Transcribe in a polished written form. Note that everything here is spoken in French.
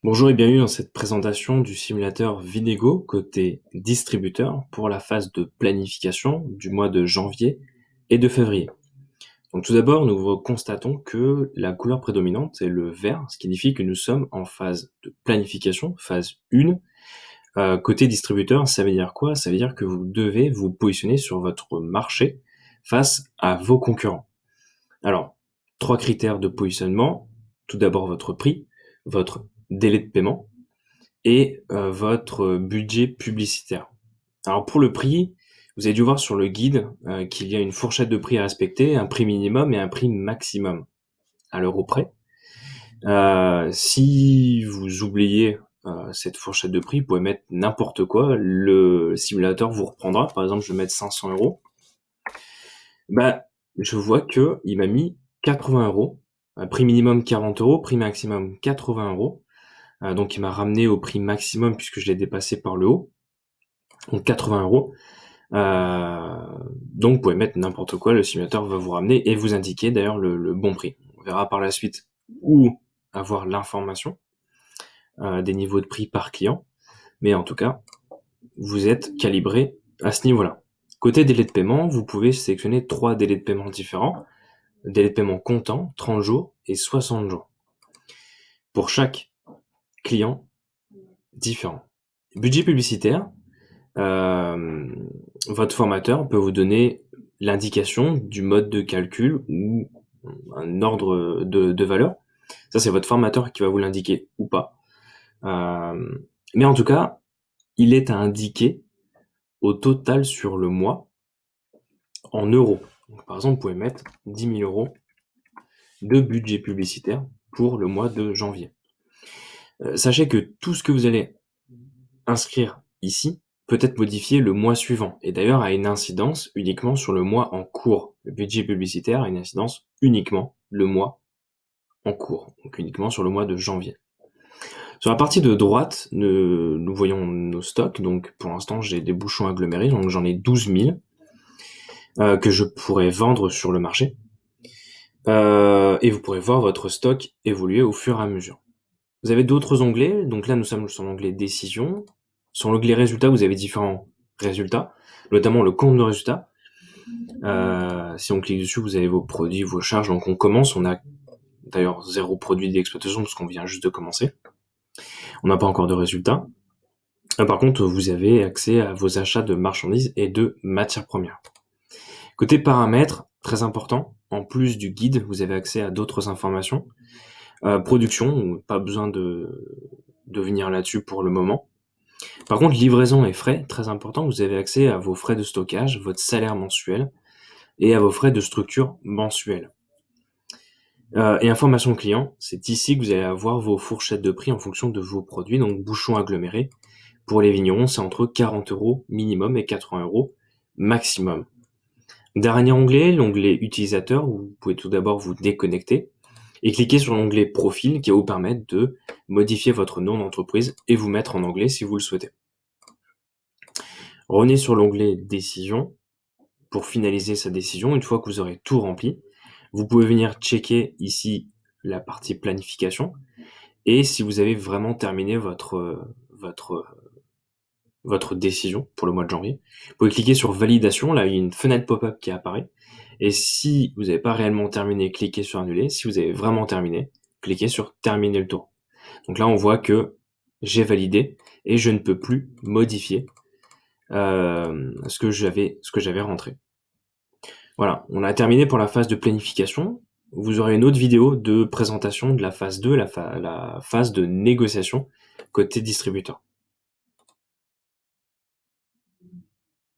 Bonjour et bienvenue dans cette présentation du simulateur Vinego côté distributeur pour la phase de planification du mois de janvier et de février. Donc tout d'abord, nous constatons que la couleur prédominante est le vert, ce qui signifie que nous sommes en phase de planification, phase 1. Côté distributeur, ça veut dire quoi? Ça veut dire que vous devez vous positionner sur votre marché face à vos concurrents. Alors, 3 critères de positionnement. Tout d'abord votre prix, votre délai de paiement et votre budget publicitaire. Alors pour le prix, vous avez dû voir sur le guide qu'il y a une fourchette de prix à respecter, un prix minimum et un prix maximum à l'euro près. Si vous oubliez cette fourchette de prix, vous pouvez mettre n'importe quoi, le simulateur vous reprendra. Par exemple, je vais mettre 500 euros. Bah, je vois que il m'a mis 80 euros, prix minimum 40 euros, prix maximum 80 euros. Donc il m'a ramené au prix maximum puisque je l'ai dépassé par le haut, donc 80 euros. Donc vous pouvez mettre n'importe quoi, le simulateur va vous ramener et vous indiquer d'ailleurs le bon prix. On verra par la suite où avoir l'information des niveaux de prix par client, mais en tout cas, vous êtes calibré à ce niveau-là. Côté délai de paiement, vous pouvez sélectionner 3 délais de paiement différents, délai de paiement comptant, 30 jours et 60 jours. Pour chaque client différent. Budget publicitaire, votre formateur peut vous donner l'indication du mode de calcul ou un ordre de valeur. Ça, c'est votre formateur qui va vous l'indiquer ou pas. Mais en tout cas, il est à indiquer au total sur le mois en euros. Donc, par exemple, vous pouvez mettre 10 000 euros de budget publicitaire pour le mois de janvier. Sachez que tout ce que vous allez inscrire ici peut être modifié le mois suivant, et d'ailleurs a une incidence uniquement sur le mois en cours. Le budget publicitaire a une incidence uniquement le mois en cours, donc uniquement sur le mois de janvier. Sur la partie de droite, nous voyons nos stocks, donc pour l'instant j'ai des bouchons agglomérés, donc j'en ai 12 000 que je pourrais vendre sur le marché, et vous pourrez voir votre stock évoluer au fur et à mesure. Vous avez d'autres onglets, donc là nous sommes sur l'onglet décision. Sur l'onglet résultats, vous avez différents résultats, notamment le compte de résultats. Si on clique dessus, vous avez vos produits, vos charges. Donc on commence, on a d'ailleurs 0 produit d'exploitation parce qu'on vient juste de commencer. On n'a pas encore de résultats. Par contre, vous avez accès à vos achats de marchandises et de matières premières. Côté paramètres, très important, en plus du guide, vous avez accès à d'autres informations. Production, pas besoin de venir là-dessus pour le moment. Par contre, livraison et frais, très important, vous avez accès à vos frais de stockage, votre salaire mensuel et à vos frais de structure mensuels. Et information client, c'est ici que vous allez avoir vos fourchettes de prix en fonction de vos produits, donc bouchons agglomérés. Pour les vignerons, c'est entre 40 euros minimum et 80 euros maximum. Dernier onglet, l'onglet utilisateur, où vous pouvez tout d'abord vous déconnecter et cliquer sur l'onglet profil qui va vous permettre de modifier votre nom d'entreprise et vous mettre en anglais si vous le souhaitez. Revenez sur l'onglet décision pour finaliser sa décision. Une fois que vous aurez tout rempli, vous pouvez venir checker ici la partie planification et si vous avez vraiment terminé votre décision pour le mois de janvier, vous pouvez cliquer sur validation. Là, il y a une fenêtre pop-up qui apparaît. Et si vous n'avez pas réellement terminé, cliquez sur annuler. Si vous avez vraiment terminé, cliquez sur terminer le tour. Donc là, on voit que j'ai validé et je ne peux plus modifier ce que j'avais rentré. Voilà, on a terminé pour la phase de planification. Vous aurez une autre vidéo de présentation de la phase 2, la phase de négociation côté distributeur.